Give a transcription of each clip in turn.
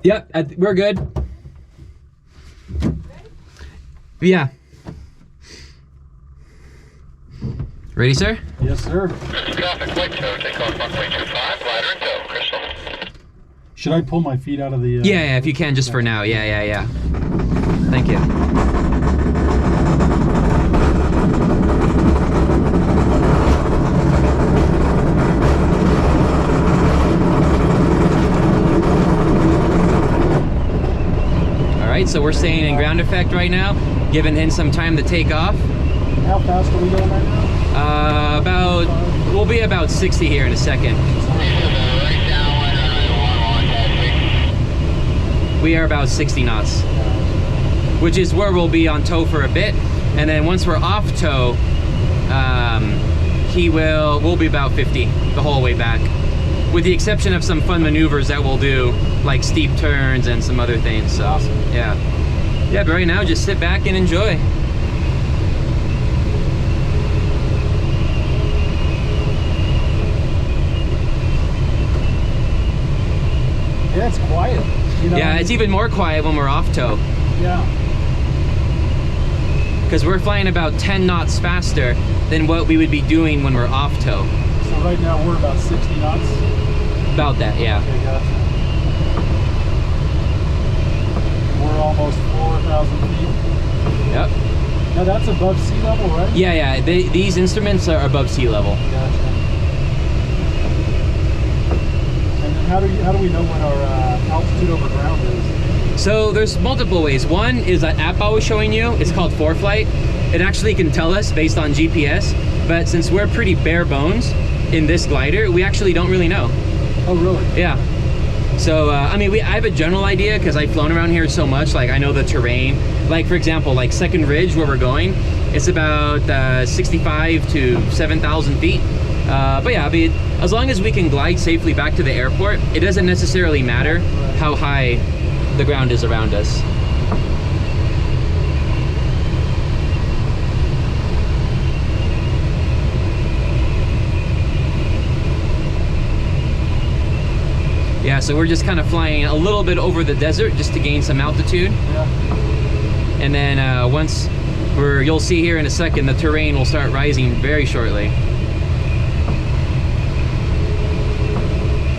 Yep, we're good. Yeah. Ready, sir? Yes, sir. Traffic light tow, take off 1.25, glider and tow, Crystal. Should I pull my feet out of the... Yeah, if you can, just for now. Yeah. Thank you. Alright, so we're staying in ground effect right now, giving him some time to take off. How fast are we going right now? We'll be about 60 here in a second. We are about 60 knots, which is where we'll be on tow for a bit, and then once we're off tow, we'll be about 50 the whole way back, with the exception of some fun maneuvers that we'll do, like steep turns and some other things. So awesome. yeah, but right now just sit back and enjoy. Yeah, it's quiet. You know, Yeah, it's even more quiet when we're off tow. Yeah. Because we're flying about 10 knots faster than what we would be doing when we're off tow. So right now we're about 60 knots? About that, yeah. Okay, gotcha. We're almost 4,000 feet. Yep. Now that's above sea level, right? Yeah, these instruments are above sea level. Gotcha. And then how do we know what our altitude over ground is? So there's multiple ways. One is that app I was showing you. It's called ForeFlight. It actually can tell us based on GPS, but since we're pretty bare bones in this glider, we actually don't really know. Oh, really? Yeah. So, I mean, I have a general idea because I've flown around here so much. Like, I know the terrain. Like, for example, like Second Ridge, where we're going, it's about 65 to 7,000 feet. But yeah, I mean, as long as we can glide safely back to the airport, it doesn't necessarily matter how high the ground is around us. Yeah, so we're just kind of flying a little bit over the desert just to gain some altitude. Yeah. And then once you'll see here in a second, the terrain will start rising very shortly.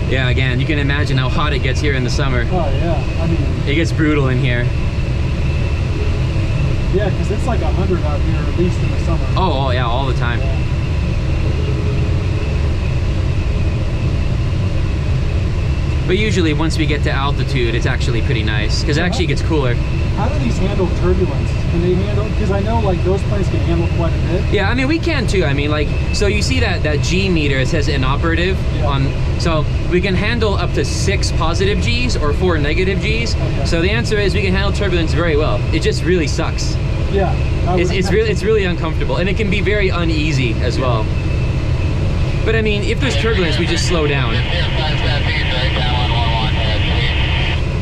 Yeah, again, you can imagine how hot it gets here in the summer. Oh, yeah. I mean... It gets brutal in here. Yeah, because it's like 100 out here, at least in the summer. Oh yeah, all the time. Yeah. But usually once we get to altitude, it's actually pretty nice, because it actually gets cooler. How do these handle turbulence? Can they handle, because I know like those planes can handle quite a bit. Yeah, I mean, we can too. I mean, like, so you see that G meter, it says inoperative on, so we can handle up to 6 positive Gs or 4 negative Gs. Okay. So the answer is we can handle turbulence very well. It just really sucks. Yeah. It's really uncomfortable, and it can be very uneasy as well. But I mean, if there's turbulence, we just slow down.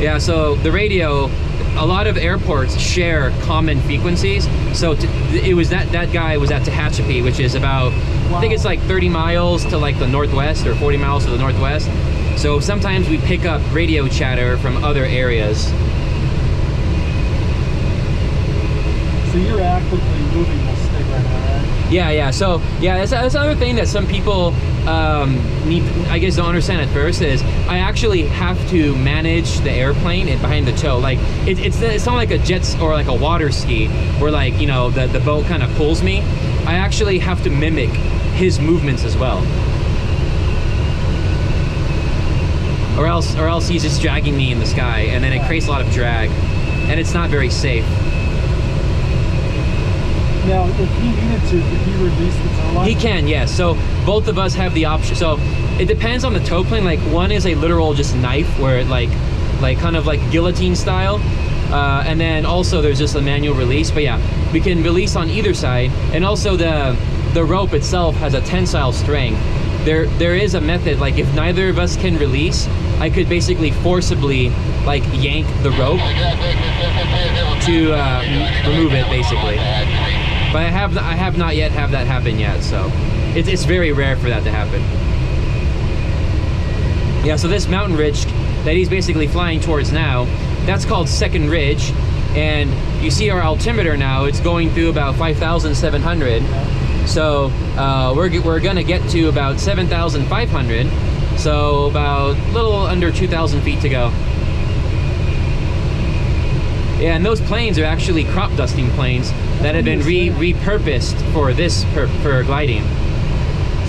Yeah, so the radio, a lot of airports share common frequencies. So it was that guy was at Tehachapi, which is about, I think it's like 30 miles to like the northwest, or 40 miles to the northwest. So sometimes we pick up radio chatter from other areas. So you're actively moving this thing right now, right? Yeah. So yeah, that's another thing that some people I guess don't understand at first is I actually have to manage the airplane and behind the tow. Like it's not like a jet or like a water ski where, like, you know, the boat kind of pulls me. I actually have to mimic his movements as well, or else he's just dragging me in the sky, and then it creates a lot of drag, and it's not very safe. Now, if he needed to, could he release the tow line? He can, yes. So both of us have the option. So it depends on the tow plane. Like, one is a literal just knife where it like kind of like guillotine style. And then also there's just a manual release. But yeah, we can release on either side. And also the rope itself has a tensile strength. There is a method, like if neither of us can release, I could basically forcibly like yank the rope to remove it, basically. But I have not yet have that happen yet, so it's very rare for that to happen. Yeah, so this mountain ridge that he's basically flying towards now, that's called Second Ridge. And you see our altimeter now, it's going through about 5,700. So we're gonna get to about 7,500. So about a little under 2,000 feet to go. Yeah, and those planes are actually crop dusting planes that have been repurposed for this, for gliding.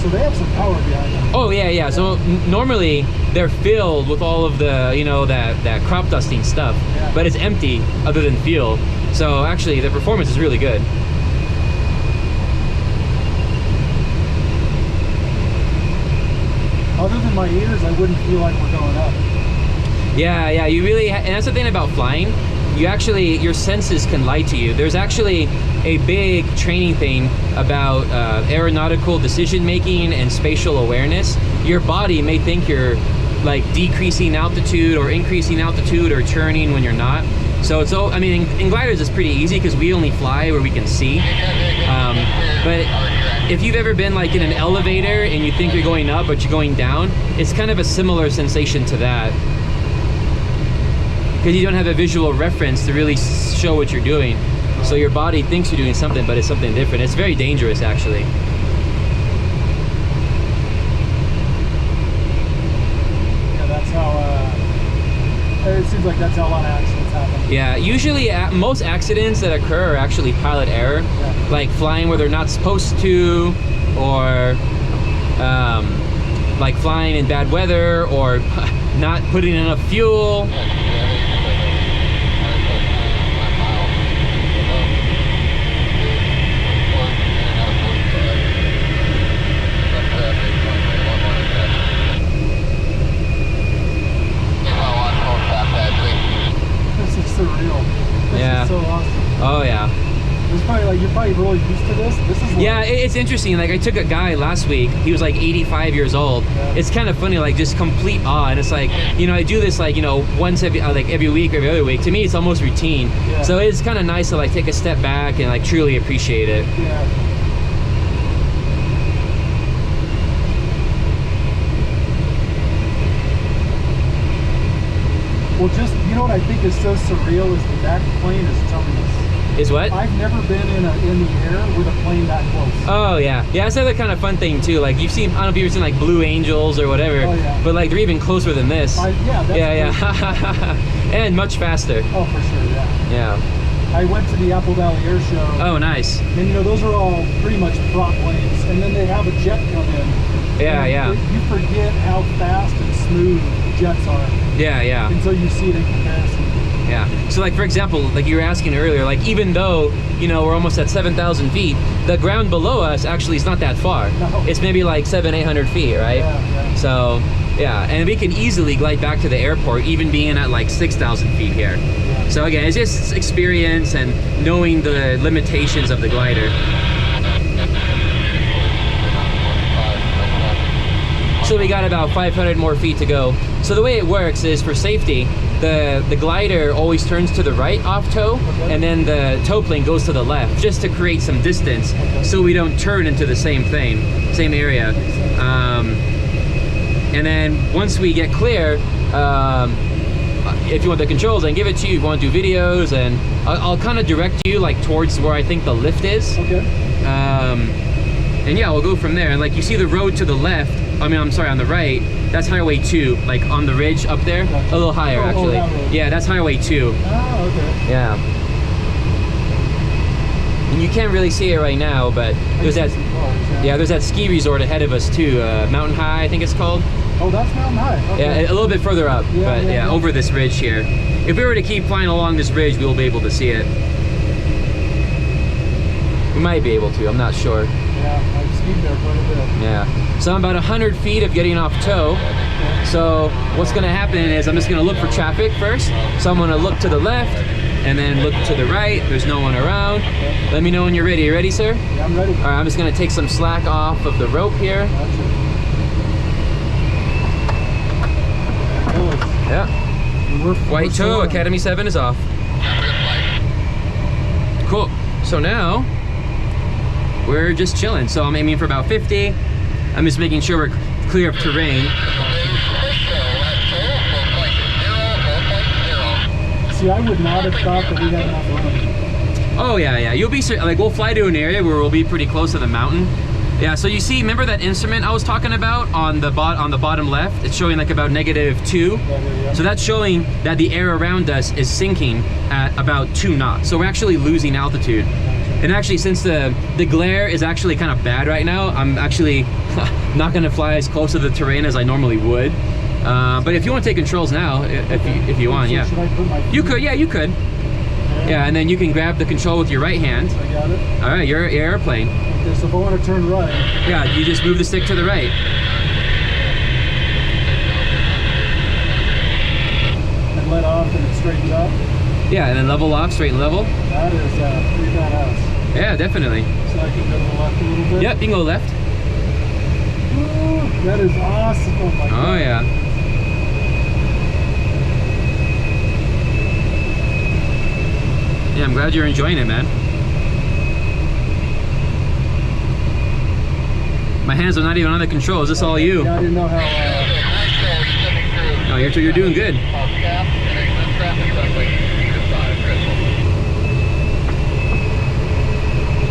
So they have some power behind them. Oh yeah, yeah. So normally they're filled with all of the, you know, that crop dusting stuff, but it's empty other than fuel. So actually the performance is really good. Other than my ears, I wouldn't feel like we're going up. Yeah, yeah. You really, and that's the thing about flying. You actually, your senses can lie to you. There's actually a big training thing about aeronautical decision making and spatial awareness. Your body may think you're like decreasing altitude or increasing altitude or turning when you're not. So it's all, I mean, in gliders it's pretty easy because we only fly where we can see. But if you've ever been like in an elevator and you think you're going up but you're going down, it's kind of a similar sensation to that. Because you don't have a visual reference to really show what you're doing. So your body thinks you're doing something, but it's something different. It's very dangerous, actually. Yeah, that's how, it seems like that's how a lot of accidents happen. Yeah, usually most accidents that occur are actually pilot error. Yeah. Like flying where they're not supposed to, or like flying in bad weather, or not putting enough fuel. This is so awesome. Oh yeah. It's probably like, you're probably really used to this. This is like, yeah, it's interesting. Like I took a guy last week. He was like 85 years old. Yeah. It's kind of funny, like just complete awe. And it's like, you know, I do this like, you know, once every week or every other week. To me, it's almost routine. Yeah. So it's kind of nice to like take a step back and like truly appreciate it. Yeah. Well, just, you know what I think is so surreal is that plane is terminus. Is what? I've never been in the air with a plane that close. Oh yeah, yeah. That's another kind of fun thing too. Like you've seen, I don't know if you've ever seen like Blue Angels or whatever. Oh, yeah. But like they're even closer than this. Yeah, that's yeah. And much faster. Oh, for sure, yeah. Yeah. I went to the Apple Valley Air Show. Oh, nice. And you know, those are all pretty much prop planes. And then they have a jet come in. Yeah, yeah. You forget how fast and smooth jets are Yeah, yeah. until you see it in comparison. Yeah. So like for example, like you were asking earlier, like even though, you know, we're almost at 7,000 feet, the ground below us actually is not that far. No. It's maybe like 700-800 feet, right? Yeah. So yeah, and we can easily glide back to the airport, even being at like 6,000 feet here. Yeah. So again, it's just experience and knowing the limitations of the glider. So we got about 500 more feet to go. So the way it works is for safety, the glider always turns to the right off tow, Okay. and then the tow plane goes to the left, just to create some distance, Okay. so we don't turn into the same area. And then once we get clear, if you want the controls, I can give it to you. If you want to do videos, and I'll kind of direct you like towards where I think the lift is. Okay. And yeah, we'll go from there. And like you see the road to the left, I mean, I'm sorry, on the right, that's Highway 2, like on the ridge up there. Gotcha. A little higher, Oh, actually. that road. Yeah, that's Highway 2. Oh, okay. Yeah. And you can't really see it right now, but there's that, yeah, there's that ski resort ahead of us too. Mountain High, I think it's called. Oh, that's Mountain High. Okay. Yeah, a little bit further up, Yeah, but yeah, yeah, yeah. over this ridge here. If we were to keep flying along this ridge, we'll be able to see it. We might be able to, I'm not sure. Yeah, I've skied there quite a bit. Yeah. So I'm about 100 feet of getting off tow. So what's gonna happen is I'm just gonna look for traffic first. So I'm gonna look to the left and then look to the right. There's no one around. Let me know when you're ready. You ready, sir? Yeah, I'm ready. All right, I'm just gonna take some slack off of the rope here. Gotcha. Yeah. We're White tow, soaring. Academy 7 is off. Cool. So now we're just chilling. So I'm aiming for about 50. I'm just making sure we're clear of terrain. See, I would not have thought that we had enough room. Oh yeah. You'll be like, we'll fly to an area where we'll be pretty close to the mountain. Yeah. So you see, remember that instrument I was talking about on the bottom left? It's showing like about -2. Yeah. So that's showing that the air around us is sinking at about 2 knots. So we're actually losing altitude. And actually, since the glare is actually kind of bad right now, I'm actually not gonna fly as close to the terrain as I normally would. But if you want to take controls now, if you want, So yeah. should I put my You could, yeah, you could. Yeah, and then you can grab the control with your right hand. I got it. All right, your airplane. Okay, so if I want to turn right, Yeah, you just move the stick to the right. and let off and it straightens up, Yeah, and then level off, straight and level. that is pretty badass. Yeah, definitely. So I can go to the left a little bit. Yep, you can go left. Ooh, that is awesome. Oh my God. Oh yeah. Yeah, I'm glad you're enjoying it, man. My hands are not even on the controls. This all you. Yeah, I didn't know how. Oh, you're doing good.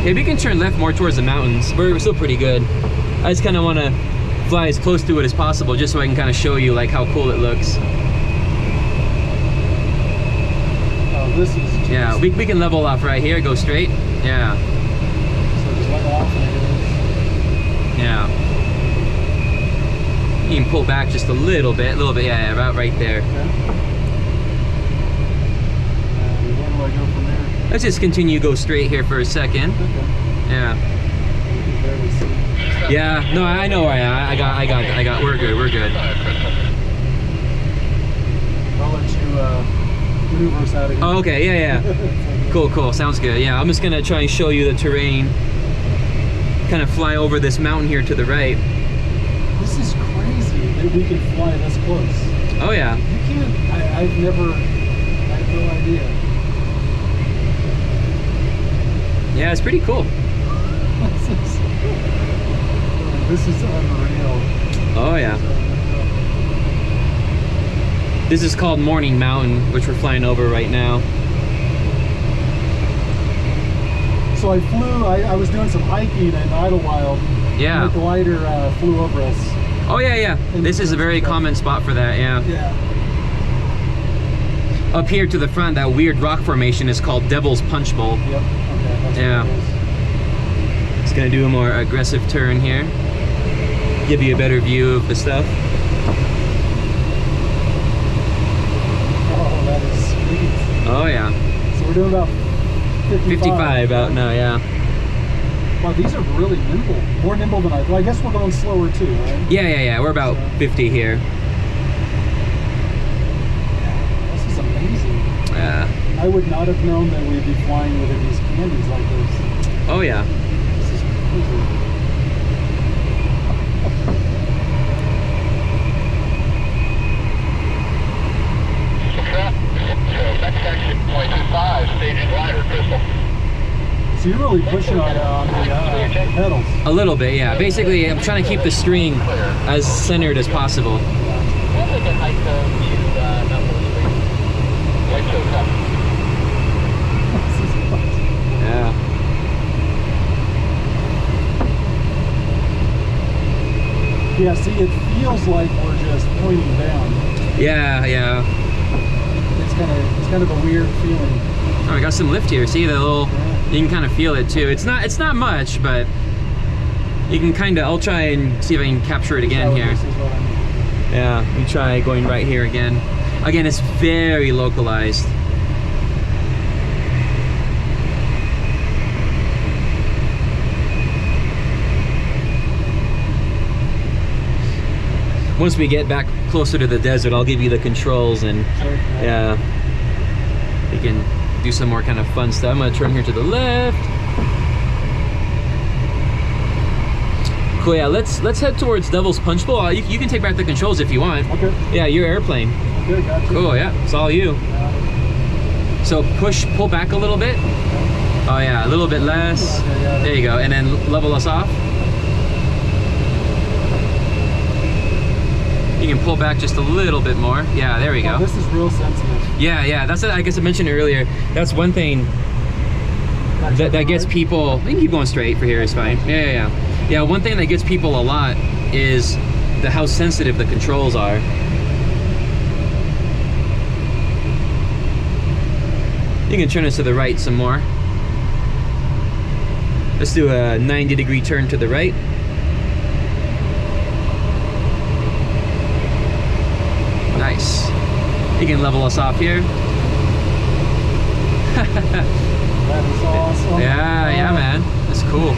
Yeah, we can turn left more towards the mountains. We're still pretty good. I just kind of want to fly as close to it as possible, just so I can kind of show you like how cool it looks. Oh, this is. Just, Yeah, we can level off right here. Go straight. Yeah. So just let off and it is. Yeah. You can pull back just a little bit, yeah, about right there. Okay. And where do I go from there? Let's just continue go straight here for a second. Okay. Yeah. You can barely see. Yeah, no, I know where I got, we're good. I'll let you maneuver us out of here. Oh, okay, yeah. Cool, sounds good. Yeah, I'm just gonna try and show you the terrain. Kind of fly over this mountain here to the right. This is crazy that we can fly this close. Oh yeah. You can't, I have no idea. Yeah, it's pretty cool. This is unreal. Oh yeah. This is called Morning Mountain, which we're flying over right now. So I flew, I was doing some hiking in Idlewild. Yeah. And the glider flew over us. Oh yeah. This is a very common spot for that, yeah. Yeah. Up here to the front, that weird rock formation is called Devil's Punch Bowl. Yep. Okay. That's Yeah. what it is. It's gonna do a more aggressive turn here. Give you a better view of the stuff. Oh, that is sweet. Oh yeah. So we're doing about 55 out now, yeah. Wow, these are really nimble. More nimble than I guess we're going slower too, right? Yeah. We're about 50 here. This is amazing. Yeah. I would not have known that we'd be flying within these canyons like this. Oh yeah. This is crazy. So you're really pushing on the pedals. A little bit, yeah. Basically, I'm trying to keep the string as centered as possible. Yeah. Yeah, see, it feels like we're just pointing down. Yeah. It's kind of a weird feeling. Oh, I got some lift here. See the little, you can kind of feel it too. It's not much, but you can kind of, I'll try and see if I can capture it again here. This is what I mean. Yeah, you try going right here again. Again, it's very localized. Once we get back closer to the desert, I'll give you the controls and Sure. yeah, we can do some more kind of fun stuff. I'm gonna turn here to the left. Cool, yeah, let's head towards Devil's Punch Bowl. You can take back the controls if you want. Okay. Yeah, your airplane. Okay, got you. Cool, yeah, it's all you. So pull back a little bit. Oh yeah, a little bit less. There you go, and then level us off. You can pull back just a little bit more. Yeah, there we go. Oh, this is real sensitive. Yeah, that's I guess I mentioned earlier. That's one thing that gets people. We can keep going straight for here is fine. Yeah. One thing that gets people a lot is how sensitive the controls are. You can turn us to the right some more. Let's do a 90-degree turn to the right. Nice. You can level us off here. That is awesome. Yeah, man. That's cool.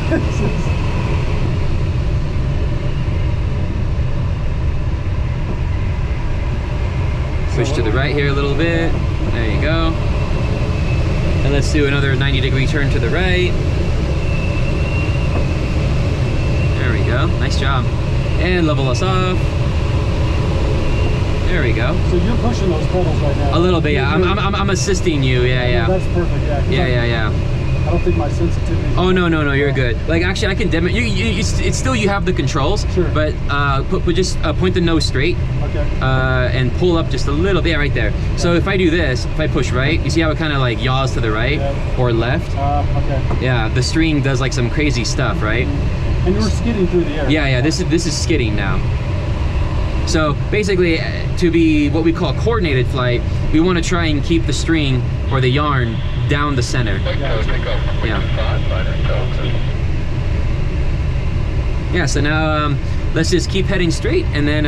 Push to the right here a little bit. There you go. And let's do another 90-degree turn to the right. There we go. Nice job. And level us off. There we go. So you're pushing those pedals right now. A little bit, yeah. I'm assisting you. Yeah. That's perfect. Yeah. I don't think my sensitivity. Oh no, you're good. Like actually, I can demo. It's still you have the controls. Sure. But just point the nose straight. Okay. And pull up just a little bit, right there. So if I do this, if I push right, you see how it kind of like yaws to the right or left? Okay. Yeah, the string does like some crazy stuff, right? And you're skidding through the air. Yeah. This is skidding now. So basically, to be what we call coordinated flight, we want to try and keep the string or the yarn down the center. Yeah, so now let's just keep heading straight and then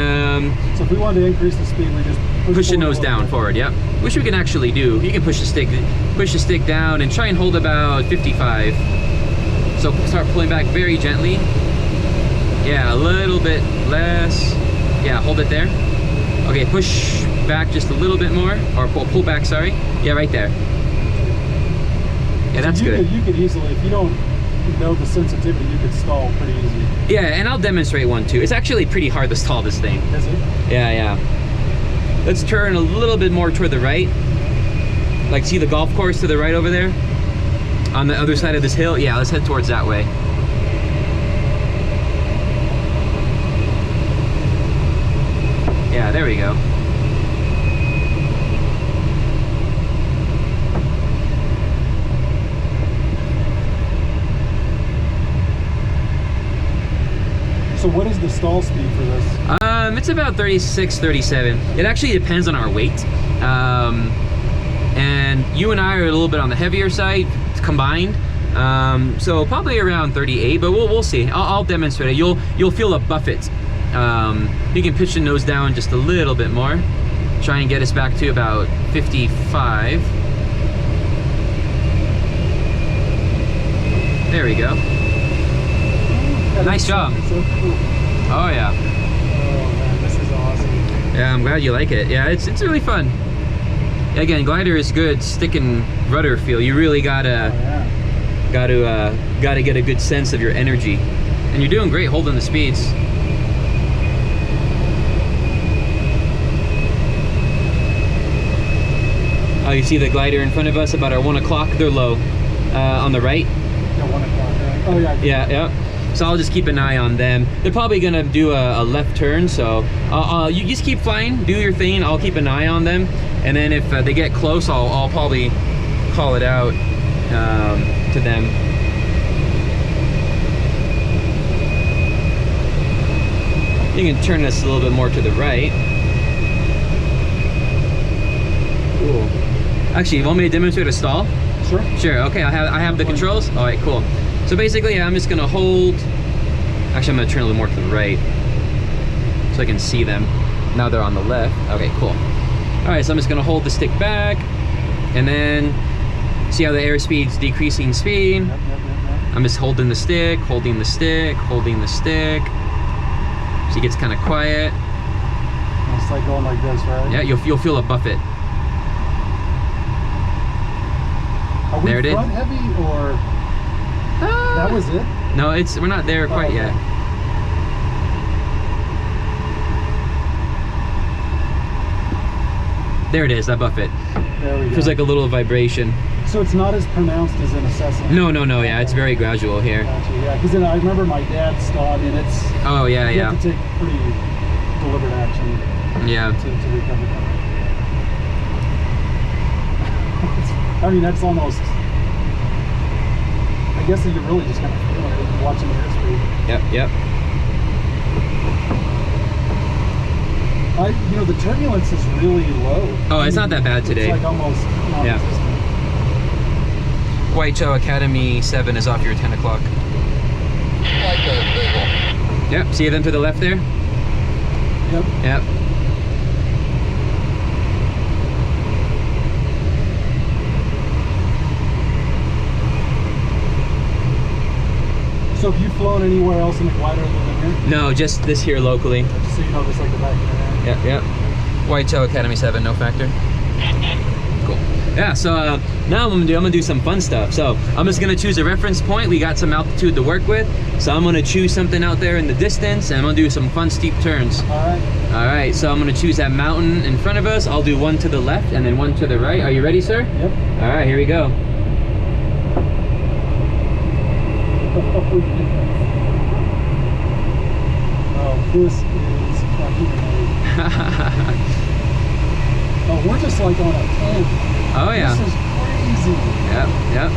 so if we wanted to increase the speed, we just push the nose down forward. Yep, which we can actually do. You can push the stick down and try and hold about 55. So start pulling back very gently. Yeah, a little bit less. Yeah, hold it there. Okay, push back just a little bit more, or pull back, sorry. Yeah, right there. Yeah, that's good. You could easily, if you don't know the sensitivity, you could stall pretty easy. Yeah, and I'll demonstrate one too. It's actually pretty hard to stall this thing. Is it? Yeah. Let's turn a little bit more toward the right. Like, see the golf course to the right over there? On the other side of this hill? Yeah, let's head towards that way. Yeah, there we go. So what is the stall speed for this? It's about 36, 37. It actually depends on our weight. And you and I are a little bit on the heavier side combined. So probably around 38, but we'll see. I'll demonstrate it. You'll feel a buffet. You can pitch the nose down just a little bit more. Try and get us back to about 55. There we go. Nice job. So cool. Oh yeah. Oh man, this is awesome. Yeah, I'm glad you like it. Yeah, it's really fun. Again, glider is good stick and rudder feel. You really gotta get a good sense of your energy, and you're doing great holding the speeds. Oh, you see the glider in front of us about our 1 o'clock? They're low on the right. Yeah, 1 o'clock, right? Oh yeah. Yeah. So I'll just keep an eye on them. They're probably gonna do a left turn, so you just keep flying, do your thing. I'll keep an eye on them, and then if they get close, I'll probably call it out to them. You can turn this a little bit more to the right. Cool. Actually, you want me to demonstrate a stall? Sure. Sure. Okay. I have the controls. All right. Cool. So basically, I'm just gonna hold. Actually, I'm gonna turn a little more to the right so I can see them. Now they're on the left. Okay. Cool. All right. So I'm just gonna hold the stick back, and then see how the airspeed's decreasing speed. Yep. I'm just holding the stick, holding the stick, holding the stick. So it gets kind of quiet. It's like going like this, right? Yeah. You'll feel a buffet. Are we There it is. front heavy or that was it? No, we're not there quite yet. There it is, that buffet. There we go. Feels like a little vibration. So it's not as pronounced as in a Cessna. No, yeah, it's very gradual here. Gotcha, yeah, because then I remember my dad stalling and it's. Oh yeah, You yeah. have to take pretty deliberate action Yeah. to recover from it. I mean, that's almost, I guess that you're really just kind of feeling it, watching the airspeed. Yep. You know, the turbulence is really low. Oh, it's not that bad today. It's like almost non-existent. Whitetail Academy 7 is off your 10 o'clock. Yep, see them to the left there? Yep. So have you flown anywhere else in the glider other than here? No, just this here locally. Just so you know, just like the back of your hand. Yep. Whitetail Academy 7, no factor. Cool. Yeah, so now I'm gonna do some fun stuff. So I'm just gonna choose a reference point. We got some altitude to work with. So I'm gonna choose something out there in the distance and I'm gonna do some fun steep turns. All right, so I'm gonna choose that mountain in front of us. I'll do one to the left and then one to the right. Are you ready, sir? Yep. All right, here we go. Oh, this is fucking amazing. Oh, we're just like on a 10. Oh yeah. This is crazy. Yep.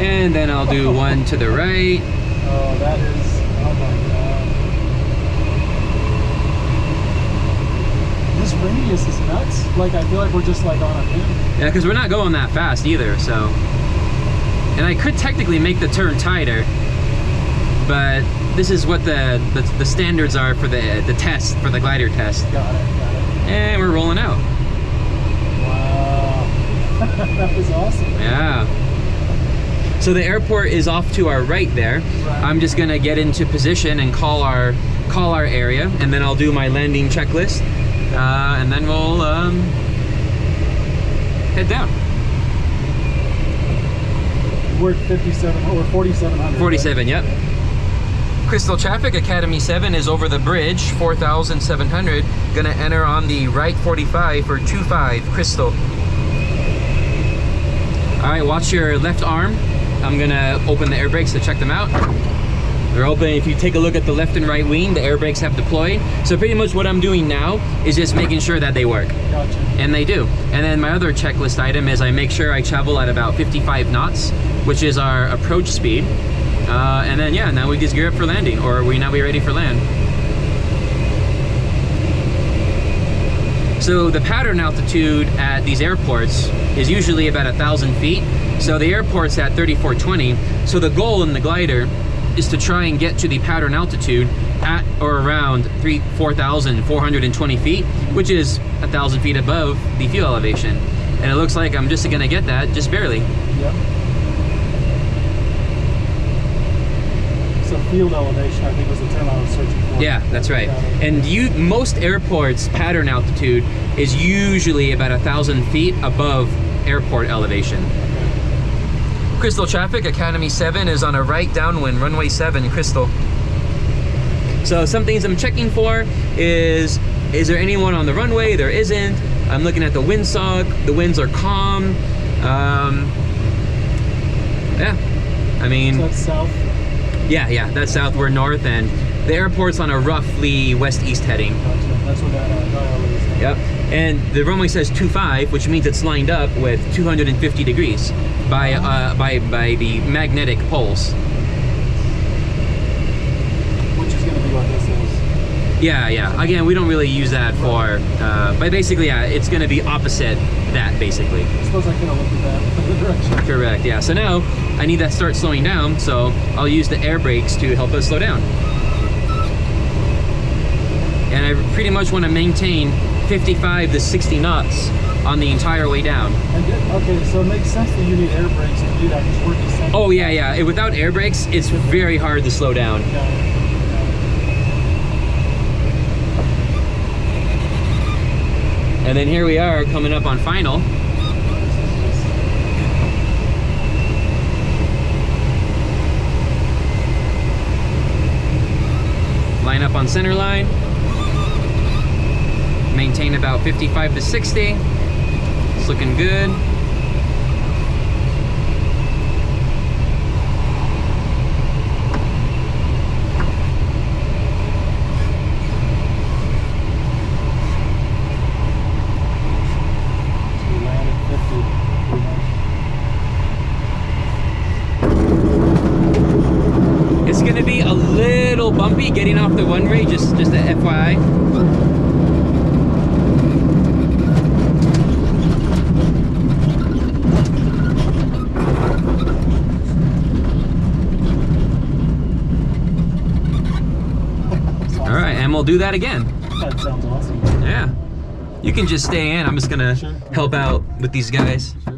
And then I'll do one to the right. Oh, that is, oh my god. This radius is nuts. Like, I feel like we're just like on a 10. Yeah, because we're not going that fast either, so. And I could technically make the turn tighter, but this is what the standards are for the test, for the glider test. Got it. And we're rolling out. Wow. That was awesome. Yeah. So the airport is off to our right there. Right. I'm just gonna get into position and call our area, and then I'll do my landing checklist, and then we'll head down. We're at 57 or 4,700. 47, right? Yep. Crystal traffic, Academy 7 is over the bridge, 4,700. Gonna enter on the right 45 for 25, Crystal. All right, watch your left arm. I'm gonna open the air brakes to check them out. They're open. If you take a look at the left and right wing, the air brakes have deployed. So pretty much what I'm doing now is just making sure that they work. Gotcha. And they do. And then my other checklist item is I make sure I travel at about 55 knots, which is our approach speed. And then yeah, now we just gear up for landing, or now we're ready for land. So the pattern altitude at these airports is usually about 1,000 feet. So the airport's at 3,420. So the goal in the glider is to try and get to the pattern altitude at or around 4,420 feet, which is 1,000 feet above the fuel elevation. And it looks like I'm just gonna get that, just barely. Yep. So field elevation, I think, was the term I was searching for. Yeah, that's right. And most airports' pattern altitude is usually about 1,000 feet above airport elevation. Okay. Crystal traffic, Academy 7 is on a right downwind, runway 7, Crystal. So some things I'm checking for is there anyone on the runway? There isn't. I'm looking at the windsock. The winds are calm. Yeah, I mean. So that's south? Yeah, that's south, we're north, and the airport's on a roughly west-east heading. Gotcha. That's where that dial is. Yep, and the runway says 25, which means it's lined up with 250 degrees by the magnetic poles. Which is going to be what this is. Yeah. Again, we don't really use that for, but basically, yeah, it's going to be opposite that, basically. I suppose I could have looked at that in the direction. Correct, yeah. So now, I need to start slowing down, so I'll use the air brakes to help us slow down. And I pretty much want to maintain 55 to 60 knots on the entire way down. Okay, so it makes sense that you need air brakes to do that, because we're descending. Oh, yeah. Without air brakes, it's very hard to slow down. And then here we are coming up on final. Line up on center line. Maintain about 55 to 60. It's looking good. should be getting off the one-way, just a FYI. All right, and we'll do that again. That sounds awesome. Yeah. You can just stay in. I'm just gonna Sure. help out with these guys. Sure.